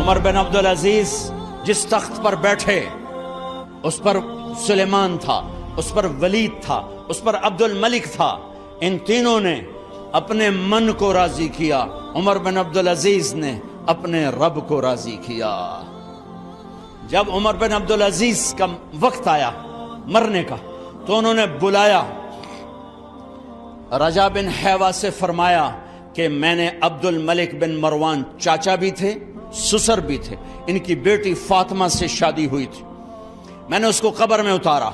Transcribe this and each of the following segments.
عمر بن عبدالعزیز جس تخت پر بیٹھے اس پر سلیمان تھا، اس پر ولید تھا، اس پر عبد الملک تھا. ان تینوں نے اپنے من کو راضی کیا، عمر بن عبدالعزیز نے اپنے رب کو راضی کیا. جب عمر بن عبدالعزیز کا وقت آیا مرنے کا تو انہوں نے بلایا رجا بن حیوہ سے، فرمایا کہ میں نے عبد الملک بن مروان چاچا بھی تھے سسر بھی تھے، ان کی بیٹی فاطمہ سے شادی ہوئی تھی. میں نے اس کو قبر میں اتارا،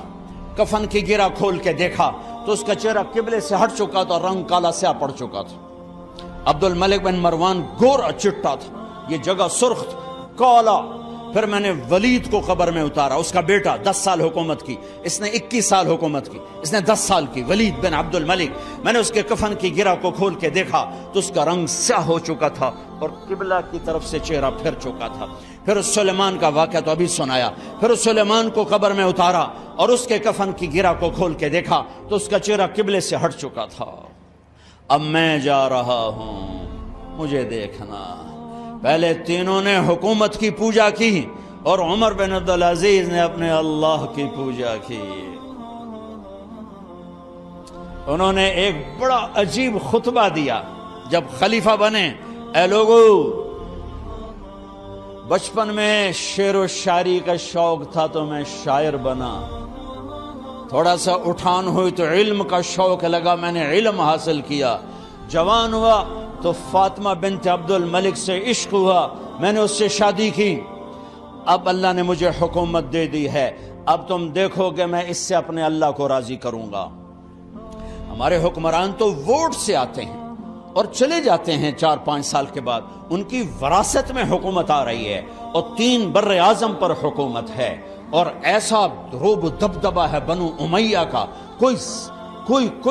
کفن کی گرہ کھول کے دیکھا تو اس کا چہرہ قبلے سے ہٹ چکا تھا، رنگ کالا سیاہ پڑ چکا تھا. عبد الملک بن مروان گورا چٹا تھا، یہ جگہ سرخ تھی، کالا. پھر میں نے ولید کو قبر میں اتارا، اس کا بیٹا 10 سال حکومت کی، اس نے 21 سال حکومت کی، اس نے 10 سال کی، ولید بن عبد الملک. میں نے اس کے کفن کی گرہ کو کھول کے دیکھا تو اس کا رنگ سیاہ ہو چکا تھا اور قبلہ کی طرف سے چہرہ پھر چکا تھا. پھر سلیمان کا واقعہ تو ابھی سنایا. پھر سلیمان کو قبر میں اتارا اور اس کے کفن کی گرہ کو کھول کے دیکھا تو اس کا چہرہ قبلے سے ہٹ چکا تھا. اب میں جا رہا ہوں، مجھے دیکھنا. پہلے تینوں نے حکومت کی پوجا کی اور عمر بن عبدالعزیز نے اپنے اللہ کی پوجا کی. انہوں نے ایک بڑا عجیب خطبہ دیا جب خلیفہ بنے. اے لوگو، بچپن میں شعر و شاعری کا شوق تھا تو میں شاعر بنا، تھوڑا سا اٹھان ہوئی تو علم کا شوق لگا، میں نے علم حاصل کیا. جوان ہوا تو فاطمہ بنت عبد الملک سے عشق ہوا، میں نے اس سے شادی کی. اب اللہ نے مجھے حکومت دے دی ہے، اب تم دیکھو کہ میں اس سے اپنے اللہ کو راضی کروں گا. ہمارے حکمران تو ووٹ سے آتے ہیں اور چلے جاتے ہیں 4-5 سال کے بعد، ان کی وراثت میں حکومت آ رہی ہے اور 3 بر اعظم پر حکومت ہے اور ایسا روب و دبدبہ ہے بنو امیہ کا، کوئی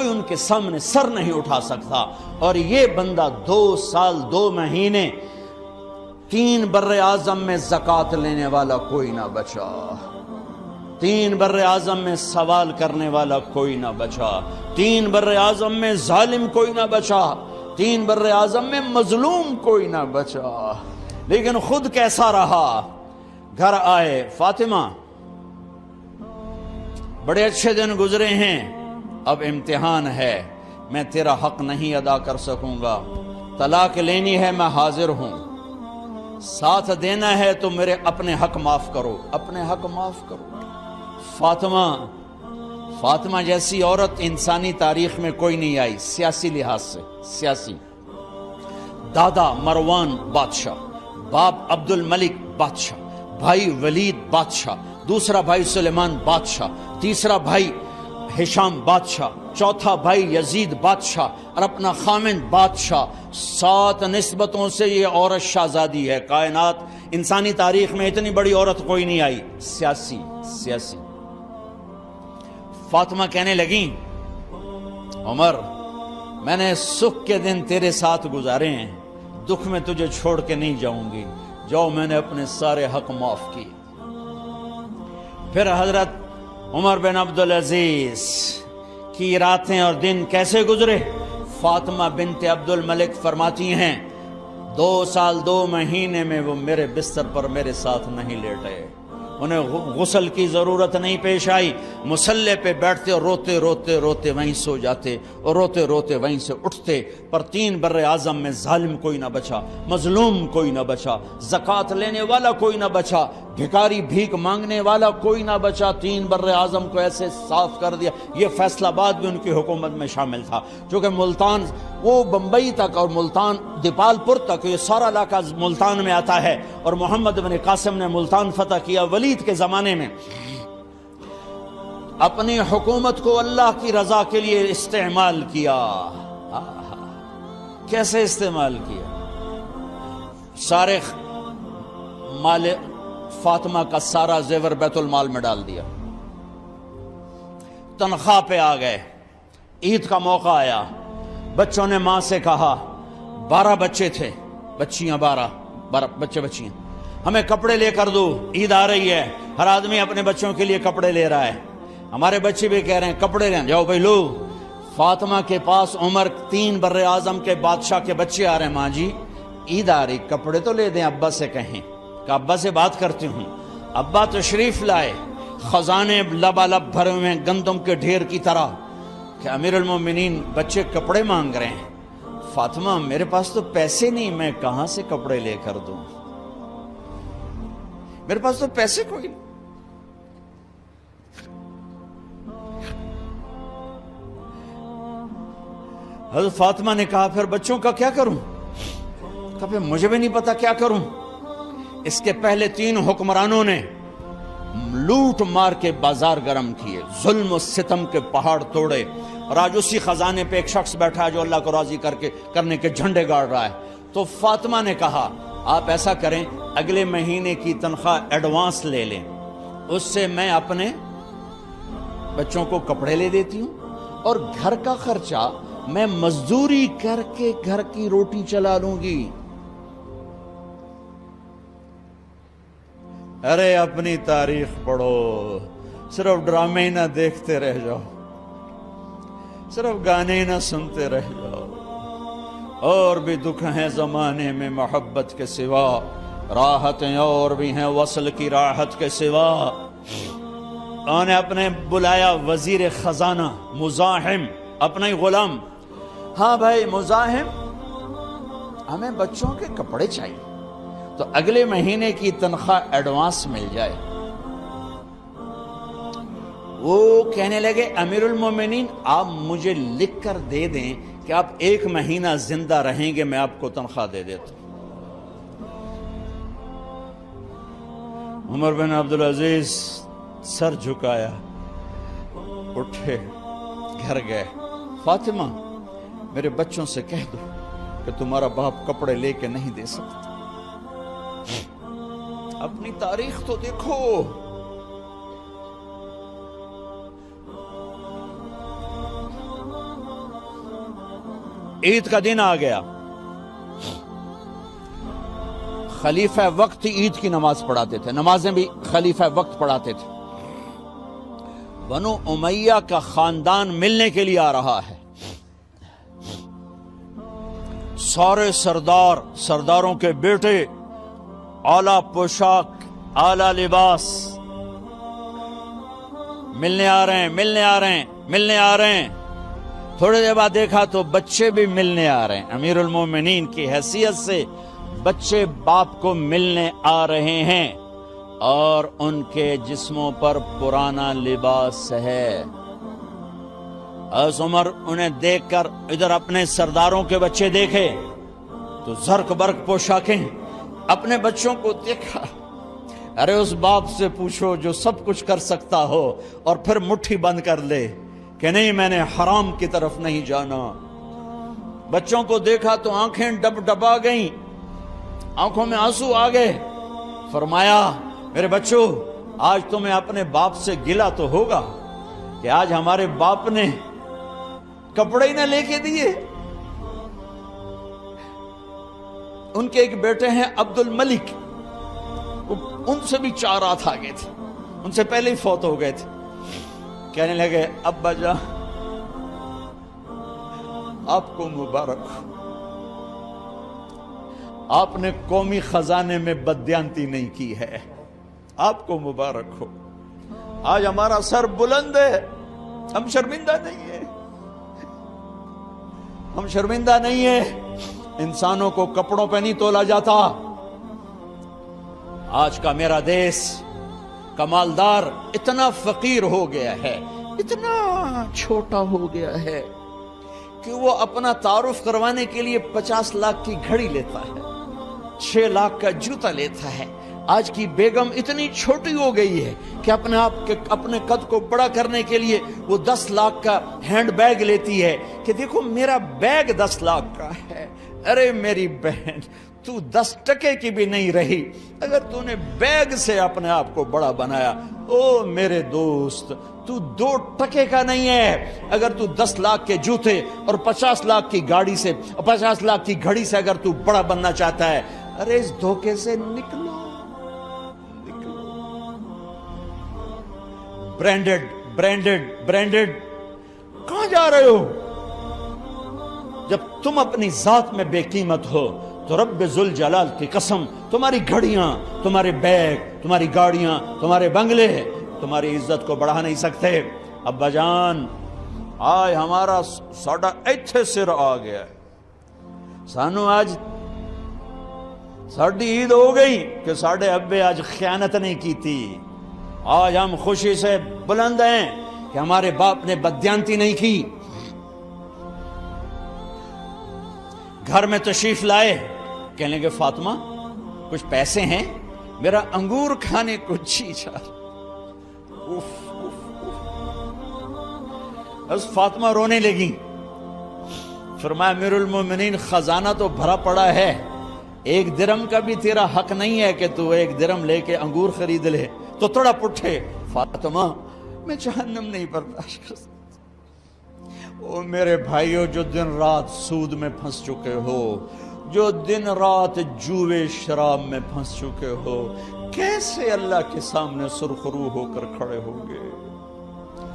ان کے سامنے سر نہیں اٹھا سکتا. اور یہ بندہ 2 سال 2 مہینے 3 بر اعظم میں زکوٰۃ لینے والا کوئی نہ بچا، 3 بر اعظم میں سوال کرنے والا کوئی نہ بچا، 3 بر اعظم میں ظالم کوئی نہ بچا، 3 بر اعظم میں مظلوم کوئی نہ بچا. لیکن خود کیسا رہا؟ گھر آئے، فاطمہ بڑے اچھے دن گزرے ہیں، اب امتحان ہے، میں تیرا حق نہیں ادا کر سکوں گا، طلاق لینی ہے میں حاضر ہوں، ساتھ دینا ہے تو میرے اپنے حق معاف کرو، اپنے حق معاف کرو. فاطمہ جیسی عورت انسانی تاریخ میں کوئی نہیں آئی سیاسی لحاظ سے. سیاسی دادا مروان بادشاہ، باپ عبد الملک بادشاہ، بھائی ولید بادشاہ، دوسرا بھائی سلیمان بادشاہ، تیسرا بھائی ہشام بادشاہ، چوتھا بھائی یزید بادشاہ اور اپنا خامند بادشاہ. 7 نسبتوں سے یہ عورت شہزادی ہے. کائنات انسانی تاریخ میں اتنی بڑی عورت کوئی نہیں آئی. سیاسی. فاطمہ کہنے لگیں، عمر میں نے سکھ کے دن تیرے ساتھ گزارے ہیں، دکھ میں تجھے چھوڑ کے نہیں جاؤں گی، جاؤ میں نے اپنے سارے حق معاف کیے. پھر حضرت عمر بن عبدالعزیز کی راتیں اور دن کیسے گزرے؟ فاطمہ بنت عبد الملک فرماتی ہیں 2 سال 2 مہینے میں وہ میرے بستر پر میرے ساتھ نہیں لیٹے، انہیں غسل کی ضرورت نہیں پیش آئی، مصلے پہ بیٹھتے اور روتے روتے وہیں سو جاتے اور روتے روتے وہیں سے اٹھتے. پر 3 بر اعظم میں ظالم کوئی نہ بچا، مظلوم کوئی نہ بچا، زکوٰۃ لینے والا کوئی نہ بچا، بھکاری بھیک مانگنے والا کوئی نہ بچا. 3 بر اعظم کو ایسے صاف کر دیا. یہ فیصل آباد بھی ان کی حکومت میں شامل تھا، چونکہ ملتان وہ بمبئی تک اور ملتان دیپال پور تک یہ سارا علاقہ ملتان میں آتا ہے، اور محمد بن قاسم نے ملتان فتح کیا ولید کے زمانے میں. اپنی حکومت کو اللہ کی رضا کے لیے استعمال کیا. کیسے استعمال کیا؟ سارے مال فاطمہ کا سارا زیور بیت المال میں ڈال دیا، تنخواہ پہ آ گئے. عید کا موقع آیا، بچوں نے ماں سے کہا، 12 بچے تھے، بچیاں 12 بچے بچیاں، ہمیں کپڑے لے کر دو، عید آ رہی ہے، ہر آدمی اپنے بچوں کے لیے کپڑے لے رہا ہے. ہمارے بچے بھی کہہ رہے ہیں کپڑے لیں، جاؤ بھائی لو. فاطمہ کے پاس عمر 3 بر اعظم کے بادشاہ کے بچے آ رہے ہیں، ماں جی عید آ رہی، کپڑے تو لے دیں، ابا سے کہیں. کہ ابا سے بات کرتی ہوں. ابا تشریف لائے، خزانے لبالب بھرے ہوئے ہیں گندم کے ڈھیر کی طرح، کہ امیر المومنین بچے کپڑے مانگ رہے ہیں. فاطمہ میرے پاس تو پیسے نہیں، میں کہاں سے کپڑے لے کر دوں، میرے پاس تو پیسے کوئی نہیں. حضرت فاطمہ نے کہا پھر بچوں کا کیا کروں؟ کہا پھر مجھے بھی نہیں پتا کیا کروں. اس کے پہلے 3 حکمرانوں نے لوٹ مار کے بازار گرم کیے، ظلم و ستم کے پہاڑ توڑے، اور آج اسی خزانے پہ ایک شخص بیٹھا ہے جو اللہ کو راضی کرنے کے جھنڈے گاڑ رہا ہے. تو فاطمہ نے کہا آپ ایسا کریں، اگلے مہینے کی تنخواہ ایڈوانس لے لیں، اس سے میں اپنے بچوں کو کپڑے لے دیتی ہوں، اور گھر کا خرچہ میں مزدوری کر کے گھر کی روٹی چلا لوں گی. ارے اپنی تاریخ پڑھو، صرف ڈرامے ہی نہ دیکھتے رہ جاؤ، صرف گانے ہی نہ سنتے رہ جاؤ. اور بھی دکھ ہیں زمانے میں محبت کے سوا، راحتیں اور بھی ہیں وصل کی راحت کے سوا. انہوں نے اپنے بلایا وزیر خزانہ مزاحم، اپنا ہی غلام. ہاں بھائی مزاحم، ہمیں بچوں کے کپڑے چاہیے، تو اگلے مہینے کی تنخواہ ایڈوانس مل جائے. وہ کہنے لگے امیر المومنین آپ مجھے لکھ کر دے دیں کہ آپ 1 مہینہ زندہ رہیں گے، میں آپ کو تنخواہ دے دیتا ہوں. عمر بن عبدالعزیز سر جھکایا، اٹھے، گھر گئے. فاطمہ میرے بچوں سے کہہ دو کہ تمہارا باپ کپڑے لے کے نہیں دے سکتا. اپنی تاریخ تو دیکھو. عید کا دن آ گیا، خلیفہ وقت عید کی نماز پڑھاتے تھے، نمازیں بھی خلیفہ وقت پڑھاتے تھے. بنو امیہ کا خاندان ملنے کے لیے آ رہا ہے. سارے سرداروں کے بیٹے اعلیٰ پوشاک، اعلیٰ لباس، ملنے آ رہے ہیں. تھوڑے دیر بعد دیکھا تو بچے بھی ملنے آ رہے ہیں. امیر المومنین کی حیثیت سے بچے باپ کو ملنے آ رہے ہیں، اور ان کے جسموں پر پرانا لباس ہے. عمر انہیں دیکھ کر ادھر اپنے سرداروں کے بچے دیکھے تو زرق برق پوشاکیں، اپنے بچوں کو دیکھا. ارے اس باپ سے پوچھو جو سب کچھ کر سکتا ہو اور پھر مٹھی بند کر لے کہ نہیں میں نے حرام کی طرف نہیں جانا. بچوں کو دیکھا تو آنکھیں ڈبا گئیں، آنکھوں میں آنسو آ گئے. فرمایا میرے بچوں آج تمہیں اپنے باپ سے گلہ تو ہوگا کہ آج ہمارے باپ نے کپڑے ہی نہ لے کے دیے. ان کے ایک بیٹے ہیں عبد الملک، ان سے بھی 4 رات آگے تھے، ان سے پہلے ہی فوت ہو گئے تھے. کہنے لگے ابا جان آپ کو مبارک ہو، آپ نے قومی خزانے میں بددیانتی نہیں کی ہے، آپ کو مبارک ہو. آج ہمارا سر بلند ہے، ہم شرمندہ نہیں ہیں، ہم شرمندہ نہیں ہیں. انسانوں کو کپڑوں پہ نہیں تولا جاتا. آج کا میرا دیس کا مالدار اتنا فقیر ہو گیا ہے، اتنا چھوٹا ہو گیا ہے کہ وہ اپنا تعارف کروانے کے لیے 50 لاکھ کی گھڑی لیتا ہے، 6 لاکھ کا جوتا لیتا ہے. آج کی بیگم اتنی چھوٹی ہو گئی ہے کہ اپنے قد کو بڑا کرنے کے لیے وہ 10 لاکھ کا ہینڈ بیگ لیتی ہے کہ دیکھو میرا بیگ 10 لاکھ کا ہے. ارے میری بہن تو 10 ٹکے کی بھی نہیں رہی اگر تو نے بیگ سے اپنے آپ کو بڑا بنایا. او میرے دوست تو 2 ٹکے کا نہیں ہے اگر تو 10 لاکھ کے جوتے اور 50 لاکھ کی گاڑی سے اور 50 لاکھ کی گھڑی سے اگر تو بڑا بننا چاہتا ہے. ارے اس دھوکے سے نکلو. برینڈڈ کہاں جا رہے ہو؟ جب تم اپنی ذات میں بے قیمت ہو تو رب ذوالجلال کی قسم تمہاری گھڑیاں، تمہارے بیگ، تمہاری گاڑیاں، تمہارے بنگلے تمہاری عزت کو بڑھا نہیں سکتے۔ ابا جان آج ہمارا ساڈا ایتھے سر آ گیا ہے، سانو آج ساڈی عید ہو گئی کہ ساڈے ابے آج خیانت نہیں کی تھی۔ آج ہم خوشی سے بلند ہیں کہ ہمارے باپ نے بددیانتی نہیں کی۔ گھر میں تشریف لائے، کہنے لگے فاطمہ کچھ پیسے ہیں، میرا انگور کھانے کو جی چاہ۔ بس فاطمہ رونے لگی۔ فرمایا امیر المومنین خزانہ تو بھرا پڑا ہے، 1 درم کا بھی تیرا حق نہیں ہے کہ تو 1 درم لے کے انگور خرید لے۔ تو تھوڑا پٹھے، فاطمہ میں جہنم نہیں برداشت کر سکتا۔ او میرے بھائیو جو دن رات سود میں پھنس چکے ہو، جو دن رات جوے شراب میں پھنس چکے ہو، کیسے اللہ کے سامنے سرخرو ہو کر کھڑے ہوگے؟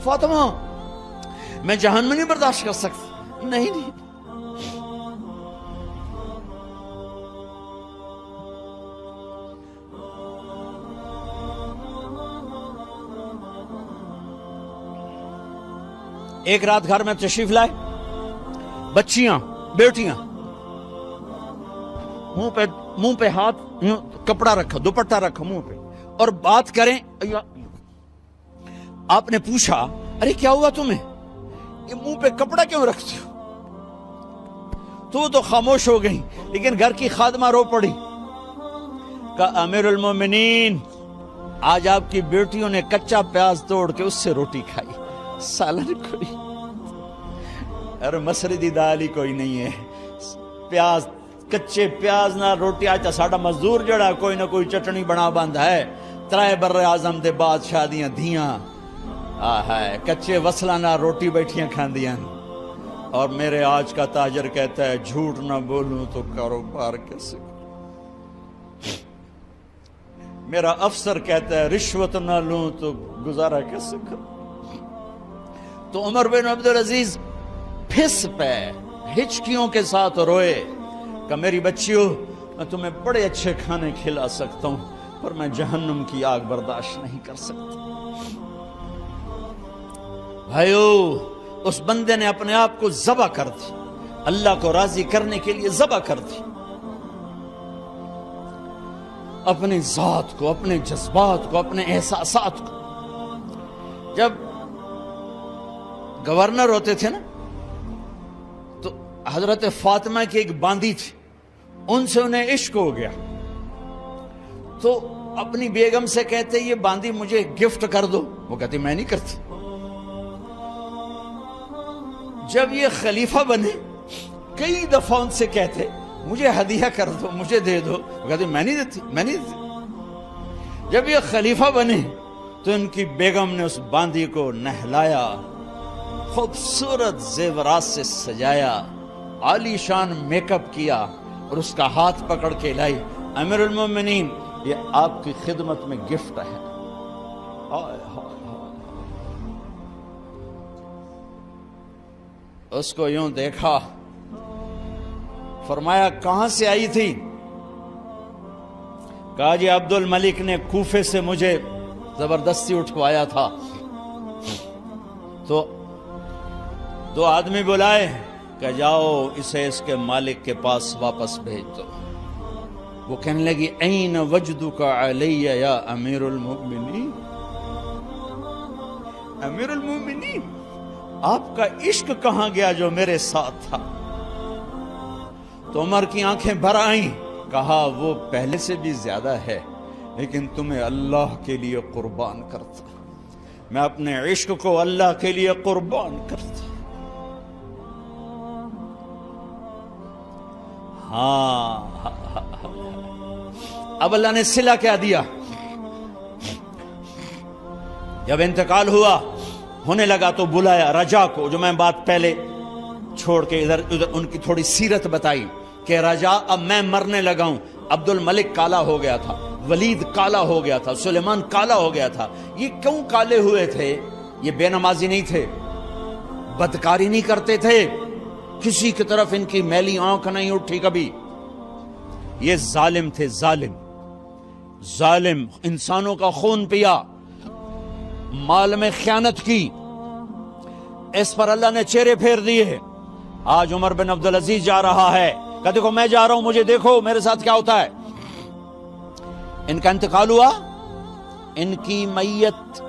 فاطمہ میں جہنم نہیں برداشت کر سکتا۔ نہیں ایک رات گھر میں تشریف لائے، بچیاں بیٹیاں، منہ پہ ہاتھ، کپڑا رکھا، دوپٹہ رکھا منہ پہ، اور بات کریں۔ آپ نے پوچھا ارے کیا ہوا تمہیں، یہ منہ پہ کپڑا کیوں رکھتے ہو؟ تو وہ تو خاموش ہو گئی، لیکن گھر کی خادمہ رو پڑی، کہا امیر المومنین آج آپ کی بیٹیوں نے کچا پیاز توڑ کے اس سے روٹی کھائی، سالن کوئی، ارے مسری دی دال ہی کوئی نہیں ہے، پیاز، کچے پیاز نہ روٹی۔ آج ساڈا مزدور جڑا کوئی نہ کوئی چٹنی بنا بند ہے، 3 بر اعظم دے بادشاہ دیاں دھیاں ہے کچے وصلہ نہ روٹی بیٹھیاں کھاندیاں۔ اور میرے آج کا تاجر کہتا ہے جھوٹ نہ بولوں تو کاروبار کیسے، میرا افسر کہتا ہے رشوت نہ لوں تو گزارا کیسے کروں۔ تو عمر بن عبدالعزیز پھس پہ ہچکیوں کے ساتھ روئے کہ میری بچیوں میں تمہیں بڑے اچھے کھانے کھلا سکتا ہوں پر میں جہنم کی آگ برداشت نہیں کر سکتا۔ بھائیو اس بندے نے اپنے آپ کو ذبح کر دی، اللہ کو راضی کرنے کے لیے ذبح کر دی، اپنی ذات کو، اپنے جذبات کو، اپنے احساسات کو۔ جب گورنر ہوتے تھے نا تو حضرت فاطمہ کی ایک باندی تھی، ان سے انہیں عشق ہو گیا، تو اپنی بیگم سے کہتے یہ باندی مجھے گفٹ کر دو، وہ کہتی میں نہیں کرتی۔ جب یہ خلیفہ بنے کئی دفعہ ان سے کہتے مجھے ہدیہ کر دو، مجھے دے دو، وہ کہتی میں نہیں دیتی، میں نہیں دیتی۔ جب یہ خلیفہ بنے تو ان کی بیگم نے اس باندی کو نہلایا، خوبصورت زیورات سے سجایا، عالی شان میک اپ کیا اور اس کا ہاتھ پکڑ کے لائی، امیر المومنین یہ آپ کی خدمت میں گفٹ ہے۔ اس کو یوں دیکھا، فرمایا کہاں سے آئی تھی؟ کہا جی عبد الملک نے کوفے سے مجھے زبردستی اٹھوایا تھا، تو 2 آدمی بلائے کہ جاؤ اسے اس کے مالک کے پاس واپس بھیج دو۔ وہ کہنے لگی این وجدک علی یا امیر المؤمنین، امیر المؤمنین آپ کا عشق کہاں گیا جو میرے ساتھ تھا؟ تو عمر کی آنکھیں بھر آئیں، کہا وہ پہلے سے بھی زیادہ ہے لیکن تمہیں اللہ کے لیے قربان کرتا، میں اپنے عشق کو اللہ کے لیے قربان کرتا۔ ہاں اب اللہ نے صلہ کیا دیا، جب انتقال ہوا ہونے لگا تو بلایا رجا کو، جو میں بات پہلے چھوڑ کے ادھر ان کی تھوڑی سیرت بتائی کہ رجا اب میں مرنے لگا ہوں، عبد الملک کالا ہو گیا تھا، ولید کالا ہو گیا تھا، سلیمان کالا ہو گیا تھا۔ یہ کیوں کالے ہوئے تھے؟ یہ بے نمازی نہیں تھے، بدکاری نہیں کرتے تھے، کسی کی طرف ان کی میلی آنکھ نہیں اٹھی کبھی، یہ ظالم تھے، ظالم۔ ظالم، انسانوں کا خون پیا، مال میں خیانت کی، اس پر اللہ نے چہرے پھیر دیے۔ آج عمر بن عبدالعزیز جا رہا ہے کہ دیکھو میں جا رہا ہوں، مجھے دیکھو میرے ساتھ کیا ہوتا ہے۔ ان کا انتقال ہوا، ان کی میت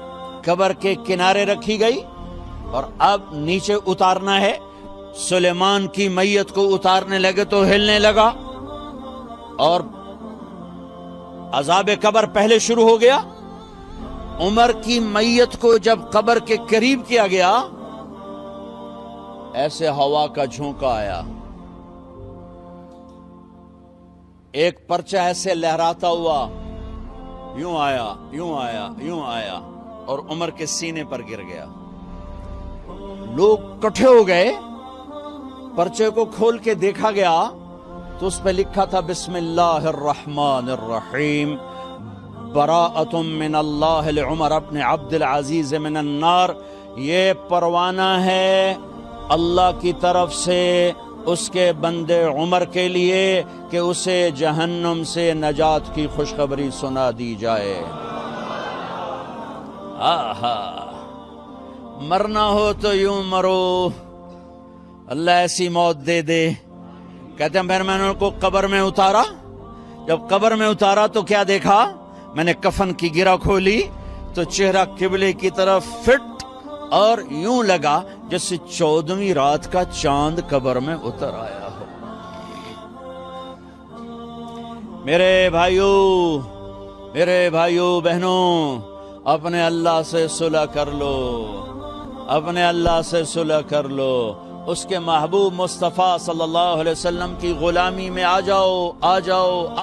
قبر کے کنارے رکھی گئی اور اب نیچے اتارنا ہے۔ سلیمان کی میت کو اتارنے لگے تو ہلنے لگا اور عذاب قبر پہلے شروع ہو گیا۔ عمر کی میت کو جب قبر کے قریب کیا گیا، ایسے ہوا کا جھونکا آیا، ایک پرچہ ایسے لہراتا ہوا یوں آیا، یوں آیا، یوں آیا اور عمر کے سینے پر گر گیا۔ لوگ کٹھے ہو گئے، پرچے کو کھول کے دیکھا گیا تو اس پہ لکھا تھا بسم اللہ الرحمن الرحیم، براءۃ من اللہ لعمر بن عبد العزیز من النار۔ یہ پروانہ ہے اللہ کی طرف سے اس کے بندے عمر کے لیے کہ اسے جہنم سے نجات کی خوشخبری سنا دی جائے۔ آہا، مرنا ہو تو یوں مرو، اللہ ایسی موت دے دے۔ کہتے ہیں پھر میں نے ان کو قبر میں اتارا، جب قبر میں اتارا تو کیا دیکھا؟ میں نے کفن کی گرہ کھولی تو چہرہ قبلے کی طرف فٹ اور یوں لگا جیسے 14ویں رات کا چاند قبر میں اتر آیا ہو۔ میرے بھائیوں بہنوں، اپنے اللہ سے صلح کر لو، اپنے اللہ سے صلح کر لو، اس کے محبوب مصطفیٰ صلی اللہ علیہ وسلم کی غلامی میں آ جاؤ۔